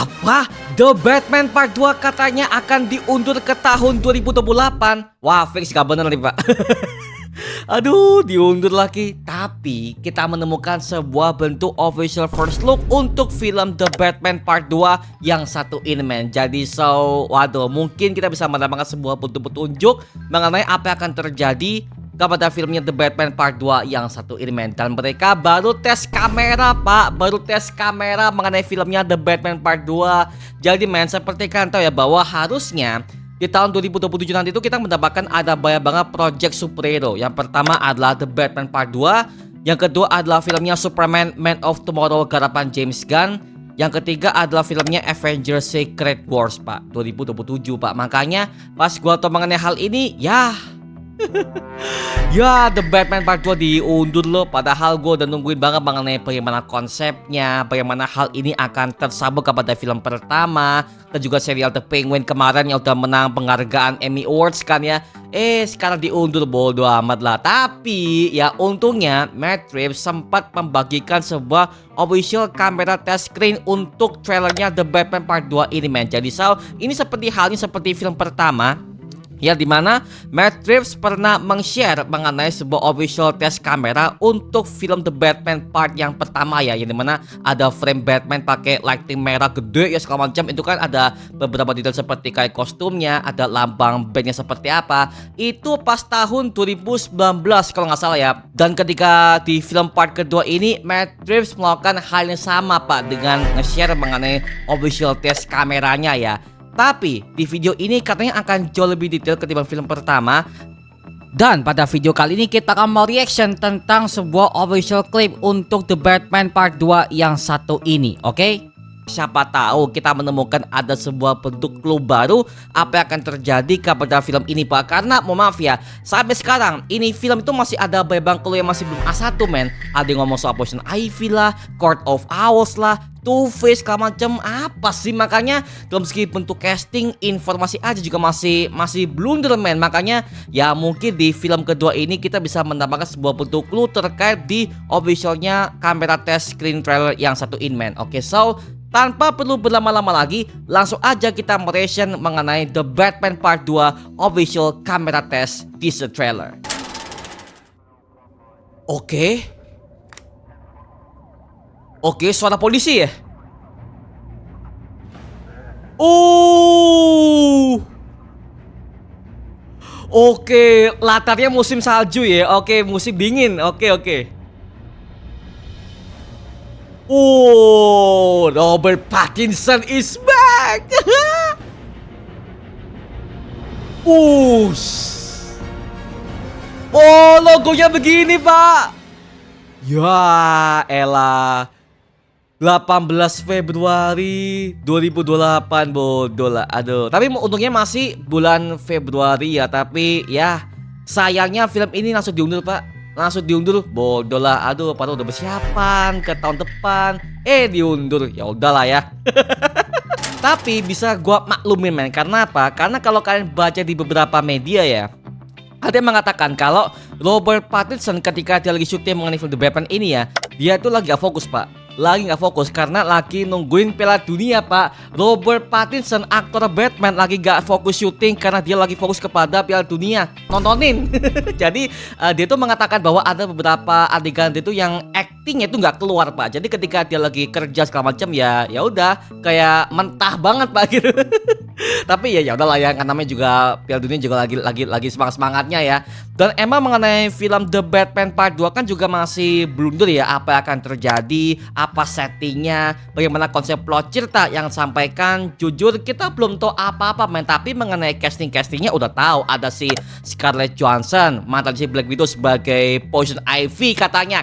Apa? The Batman Part 2 katanya akan diundur ke tahun 2028. Wah, fix gak bener nih, Pak. Aduh, diundur lagi. Tapi kita menemukan sebuah bentuk official first look untuk film The Batman Part 2 yang satu ini, men. Jadi waduh, mungkin kita bisa mendapatkan sebuah petunjuk mengenai apa yang akan terjadi kepada filmnya The Batman Part 2 yang satu ini, men. Dan mereka baru tes kamera, Pak. Baru tes kamera mengenai filmnya The Batman Part 2. Jadi, men, seperti kalian tahu ya bahwa harusnya di tahun 2027 nanti itu kita mendapatkan ada banyak banget project superhero. Yang pertama adalah The Batman Part 2. Yang kedua adalah filmnya Superman Man of Tomorrow garapan James Gunn. Yang ketiga adalah filmnya Avengers Secret Wars, Pak. 2027, Pak. Makanya pas gua tahu mengenai hal ini, ya ya, The Batman Part 2 diundur loh. Padahal gue udah nungguin banget mengenai bagaimana konsepnya, bagaimana hal ini akan tersambung kepada film pertama, dan juga serial The Penguin kemarin yang udah menang penghargaan Emmy Awards kan ya. Sekarang diundur, bodo amat lah. Tapi ya untungnya Matt Reeves sempat membagikan sebuah official kamera test screen untuk trailernya The Batman Part 2 ini, men. Jadi ini seperti halnya seperti film pertama, ya, dimana Matt Reeves pernah meng-share mengenai sebuah official test kamera untuk film The Batman Part yang pertama ya, yang dimana ada frame Batman pakai lighting merah gede ya segala macam. Itu kan ada beberapa detail seperti kayak kostumnya, ada lambang bandnya seperti apa. Itu pas tahun 2019 kalau nggak salah ya. Dan ketika di film part kedua ini Matt Reeves melakukan hal yang sama, Pak, dengan nge-share mengenai official test kameranya ya. Tapi di video ini katanya akan jauh lebih detail ketimbang film pertama. Dan pada video kali ini kita akan mereaction tentang sebuah official clip untuk The Batman Part 2 yang satu ini, oke? Siapa tahu kita menemukan ada sebuah bentuk clue baru apa yang akan terjadi kepada film ini, Pak. Karena mohon maaf ya, sampai sekarang ini film itu masih ada banyak clue yang masih belum A1, men. Ada yang ngomong soal Poison Ivy lah, Court of Owls lah, Two-Face segala macam apa sih. Makanya dalam segi bentuk casting, informasi aja juga masih blunder, men. Makanya ya mungkin di film kedua ini kita bisa mendapatkan sebuah bentuk clue terkait di officialnya kamera test screen trailer yang satu in, men. Oke, tanpa perlu berlama-lama lagi, langsung aja kita mereaction mengenai The Batman Part 2 official camera test teaser trailer. Oke, suara polisi ya? Oke, latarnya musim salju ya. Oke, musim dingin. Oke. Robert Pattinson is back. Logonya begini, Pak. Ya elah, 18 Februari 2028, bodoh lah. Aduh, tapi untungnya masih bulan Februari ya. Tapi ya sayangnya film ini langsung diundur, Pak. Langsung diundur, bodoh lah. Aduh, padahal udah persiapan ke tahun depan, diundur. Ya udahlah ya. Tapi bisa gua maklumin, men. Karena apa? Karena kalau kalian baca di beberapa media ya, ada yang mengatakan kalau Robert Pattinson ketika dia lagi syuting mengenai film The Batman ini ya, dia tuh lagi gak fokus, Pak. Lagi gak fokus karena lagi nungguin Piala Dunia, Pak. Robert Pattinson, aktor Batman, lagi gak fokus syuting karena dia lagi fokus kepada Piala Dunia. Nontonin. Jadi dia tuh mengatakan bahwa ada beberapa adegan dia tuh yang actingnya tuh gak keluar, Pak. Jadi ketika dia lagi kerja segala macam ya udah kayak mentah banget, Pak, gitu. Tapi ya udahlah ya, kan namanya juga Piala Dunia juga lagi semangatnya ya. Dan emang mengenai film The Batman Part 2 kan juga masih blunder ya, apa yang akan terjadi, apa settingnya, bagaimana konsep plot cerita yang sampaikan. Jujur kita belum tahu apa-apa, men. Tapi mengenai castingnya udah tahu. Ada si Scarlett Johansson, mantan si Black Widow sebagai Poison Ivy katanya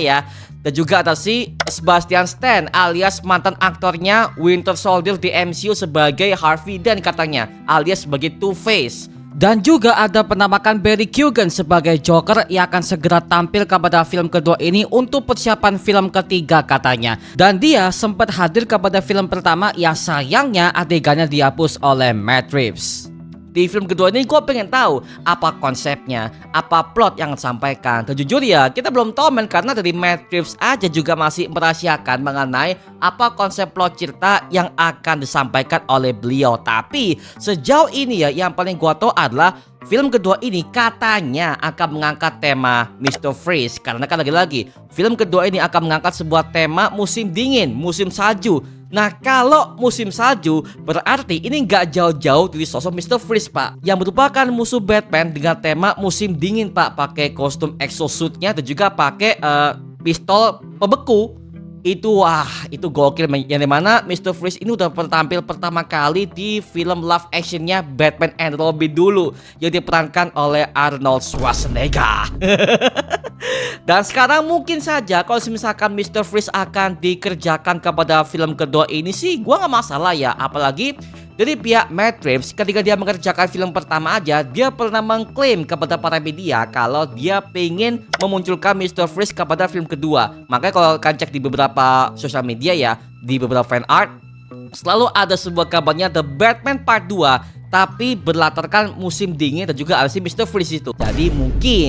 ya. Dan juga ada si Sebastian Stan alias mantan aktornya Winter Soldier di MCU sebagai Harvey Dent katanya, alias sebagai Two-Face. Dan juga ada penampakan Barry Keoghan sebagai Joker yang akan segera tampil kepada film kedua ini untuk persiapan film ketiga katanya. Dan dia sempat hadir kepada film pertama yang sayangnya adegannya dihapus oleh Matt Reeves. di film kedua ini gue pengen tahu apa konsepnya, apa plot yang disampaikan. Dan jujur ya, kita belum tahu men, karena dari Matt Reeves aja juga masih merahasiakan mengenai apa konsep plot cerita yang akan disampaikan oleh beliau. Tapi sejauh ini ya, yang paling gue tahu adalah film kedua ini katanya akan mengangkat tema Mr. Freeze. Karena kan lagi-lagi film kedua ini akan mengangkat sebuah tema musim dingin, musim salju. Nah, kalau musim salju berarti ini nggak jauh-jauh dari sosok Mr. Freeze, Pak, yang merupakan musuh Batman dengan tema musim dingin, Pak. Pakai kostum exosuitnya dan juga pakai pistol pembeku. Itu gokil, yang dimana Mr. Freeze ini udah tampil pertama kali di film live actionnya Batman and Robin dulu, yang diperankan oleh Arnold Schwarzenegger. Dan sekarang mungkin saja kalau misalkan Mr. Freeze akan dikerjakan kepada film kedua ini sih, gua nggak masalah ya. Apalagi dari pihak Matt Reeves, ketika dia mengerjakan film pertama aja, dia pernah mengklaim kepada para media kalau dia pengen memunculkan Mr. Freeze kepada film kedua. Makanya kalau kalian cek di beberapa sosial media ya, di beberapa fan art, selalu ada sebuah kabarnya The Batman Part 2, tapi berlatarkan musim dingin dan juga ada si Mr. Freeze itu. Jadi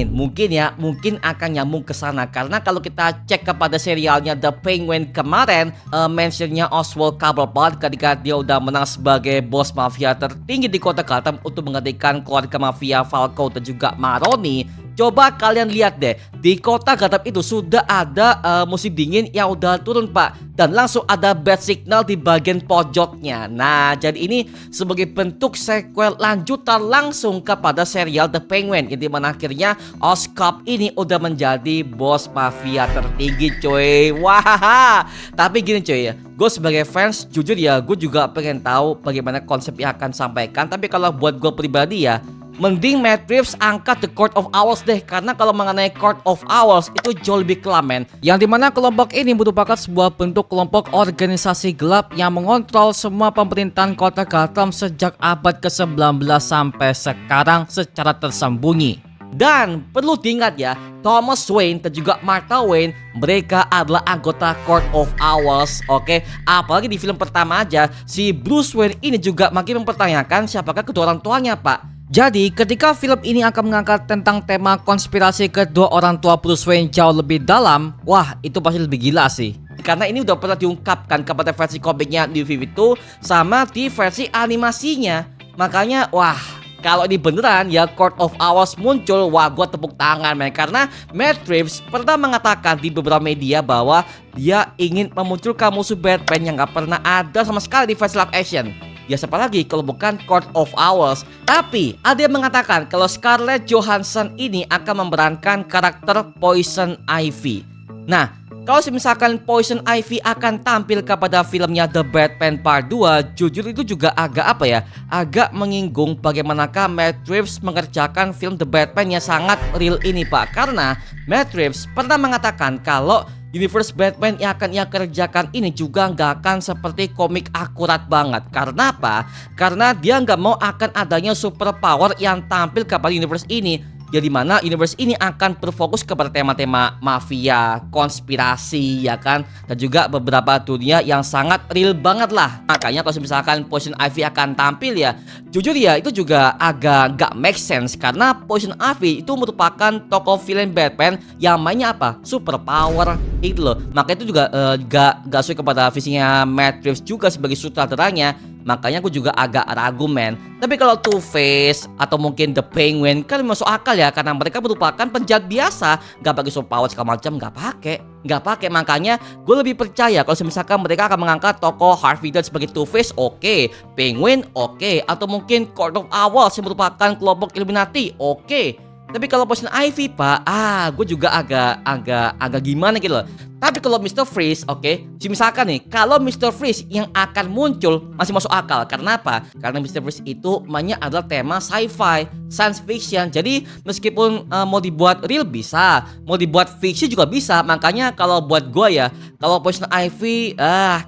mungkin akan nyambung ke sana, karena kalau kita cek kepada serialnya The Penguin kemarin, mentionnya Oswald Cobblepot ketika dia udah menang sebagai bos mafia tertinggi di kota Gotham untuk menggantikan keluarga mafia Falco dan juga Maroni. Coba kalian lihat deh, di kota Gotham itu sudah ada musim dingin yang udah turun, Pak, dan langsung ada bat signal di bagian pojoknya. Nah, jadi ini sebagai bentuk sequel lanjutan langsung kepada serial The Penguin, yang dimana akhirnya Oscorp ini udah menjadi bos mafia tertinggi, coy. Wah, tapi gini coy ya, gue sebagai fans jujur ya, gue juga pengen tahu bagaimana konsep yang akan sampaikan. Tapi kalau buat gue pribadi ya, mending Matt Reeves angkat The Court of Owls deh. Karena kalau mengenai Court of Owls itu jauh lebih kelam, men. Yang dimana kelompok ini merupakan sebuah bentuk kelompok organisasi gelap yang mengontrol semua pemerintahan kota Gotham sejak abad ke-19 sampai sekarang secara tersembunyi. Dan perlu diingat ya, Thomas Wayne dan juga Martha Wayne, mereka adalah anggota Court of Owls, oke? Apalagi di film pertama aja, si Bruce Wayne ini juga makin mempertanyakan siapakah kedua orang tuanya, Pak. Jadi ketika film ini akan mengangkat tentang tema konspirasi kedua orang tua Bruce Wayne jauh lebih dalam, wah itu pasti lebih gila sih. Karena ini udah pernah diungkapkan kepada versi komiknya di TV2 sama di versi animasinya. Makanya wah, kalau ini beneran ya Court of Owls muncul, wah gua tepuk tangan, men. Karena Matt Reeves pernah mengatakan di beberapa media bahwa dia ingin memunculkan musuh Batman yang gak pernah ada sama sekali di versi live action. Ya siapa lagi kalau bukan Court of Owls. Tapi ada yang mengatakan kalau Scarlett Johansson ini akan memerankan karakter Poison Ivy. Nah, kalau misalkan Poison Ivy akan tampil kepada filmnya The Batman Part 2, jujur itu juga agak menyinggung bagaimanakah Matt Reeves mengerjakan film The Batman yang sangat real ini, Pak. Karena Matt Reeves pernah mengatakan kalau universe Batman yang akan ia kerjakan ini juga nggak akan seperti komik akurat banget. Karena apa? Karena dia nggak mau akan adanya super power yang tampil kepada universe ini. Ya dimana universe ini akan berfokus kepada tema-tema mafia, konspirasi ya kan, dan juga beberapa dunia yang sangat real banget lah. Makanya kalau misalkan Poison Ivy akan tampil ya, jujur ya itu juga agak gak make sense. Karena Poison Ivy itu merupakan tokoh villain Batman yang mainnya apa? Super power itu loh. Makanya itu juga gak sesuai kepada visinya Matt Reeves juga sebagai sutradaranya. Makanya aku juga agak ragu, men. Tapi kalau Two-Face atau mungkin The Penguin kan masuk akal ya, karena mereka merupakan penjahat biasa, gak pakai super power segala macam, gak pakai. Makanya gue lebih percaya kalau misalkan mereka akan mengangkat tokoh Harvey Dent sebagai Two-Face, oke. Penguin, oke. Atau mungkin Court of Owls yang merupakan kelompok Illuminati, oke. Tapi kalau Poison Ivy, Pak, gue juga agak gimana gitu loh. Tapi kalau Mr. Freeze, oke, misalkan nih, kalau Mr. Freeze yang akan muncul masih masuk akal. Karena apa? Karena Mr. Freeze itu mainnya adalah tema sci-fi, science fiction. Jadi meskipun mau dibuat real bisa, mau dibuat fiksi juga bisa. Makanya kalau buat gue ya, kalau Poison Ivy,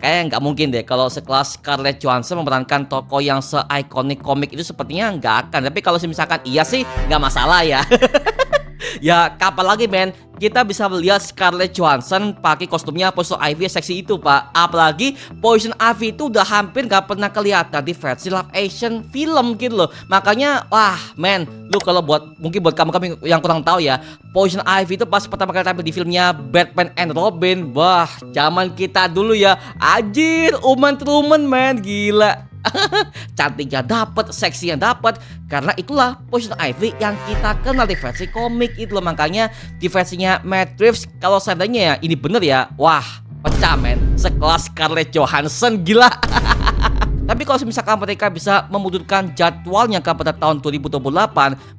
kayaknya nggak mungkin deh. Kalau sekelas Scarlett Johansson memerankan tokoh yang se-ikonik komik itu sepertinya nggak akan. Tapi kalau misalkan iya sih, nggak masalah ya. Ya, kapan lagi men kita bisa melihat Scarlett Johansson pakai kostumnya Poison Ivy seksi itu, Pak. Apalagi Poison Ivy itu udah hampir gak pernah kelihatan di versi live action film gitu loh. Makanya, wah men, lu kalau mungkin buat kamu yang kurang tahu ya, Poison Ivy itu pas pertama kali tampil di filmnya Batman and Robin, wah zaman kita dulu ya, anjir, Uma Thurman men, gila. Cantiknya dapat, seksinya dapat, karena itulah Poison Ivy yang kita kenal di versi komik itu loh. Makanya di versinya Matt Reeves, kalau seandainya ya ini bener ya, wah pecah men, sekelas Scarlett Johansson, gila. Tapi kalau misalkan mereka bisa memundurkan jadwalnya pada tahun 2028,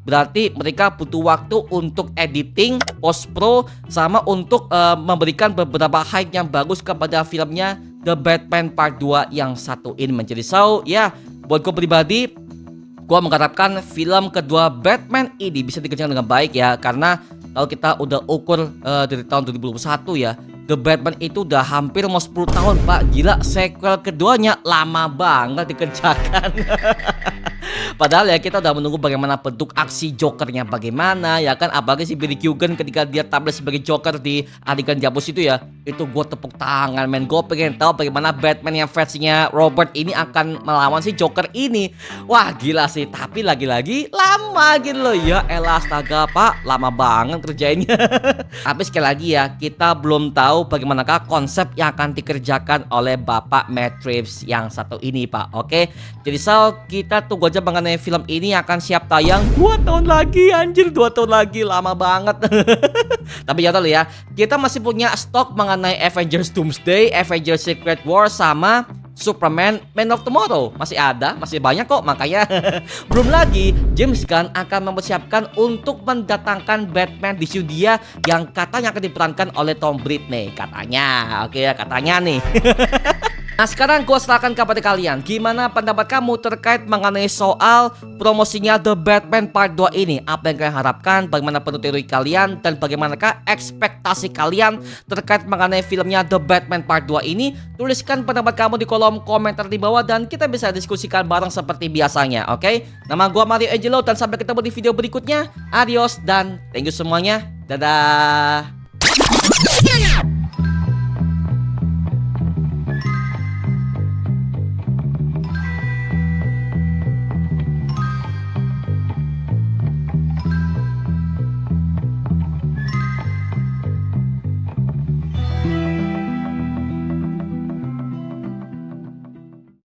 berarti mereka butuh waktu untuk editing, post pro, sama untuk memberikan beberapa hype yang bagus kepada filmnya The Batman Part 2 yang satu ini menjadi. So ya, buat gue pribadi, gue mengharapkan film kedua Batman ini bisa dikerjakan dengan baik ya. Karena kalau kita udah ukur dari tahun 2021 ya, The Batman itu udah hampir mau 10 tahun, Pak. Gila, sequel keduanya lama banget dikerjakan. Padahal ya kita udah menunggu bagaimana bentuk aksi Jokernya bagaimana ya kan. Apalagi si Billy Corgan ketika dia tampil sebagai Joker di adegan Jabus itu ya, itu gue tepuk tangan men. Gue pengen tahu bagaimana Batman yang versinya Robert ini akan melawan si Joker ini. Wah gila sih, tapi lagi-lagi lama gitu loh. Ya elah astaga Pak, lama banget kerjainnya. Tapi sekali lagi ya, kita belum tahu bagaimanakah konsep yang akan dikerjakan oleh Bapak Matt Reeves yang satu ini Pak. Oke, jadi kita tunggu aja mengenai film ini akan siap tayang 2 tahun lagi, anjir 2 tahun lagi, lama banget. Tapi ya tahu ya, kita masih punya stok mengenai Avengers Doomsday, Avengers Secret War, sama Superman Man of Tomorrow. Masih ada, masih banyak kok. Makanya belum lagi James Gunn akan mempersiapkan untuk mendatangkan Batman di studio yang katanya akan diperankan oleh Tom Britney. Katanya, oke ya, katanya nih. Nah sekarang gue serahkan kepada kalian, gimana pendapat kamu terkait mengenai soal promosinya The Batman Part 2 ini? Apa yang kalian harapkan, bagaimana pendapat teori kalian, dan bagaimanakah ekspektasi kalian terkait mengenai filmnya The Batman Part 2 ini? Tuliskan pendapat kamu di kolom komentar di bawah dan kita bisa diskusikan bareng seperti biasanya, oke? Nama gue Mario Angelo dan sampai ketemu di video berikutnya. Adios dan thank you semuanya, dadah.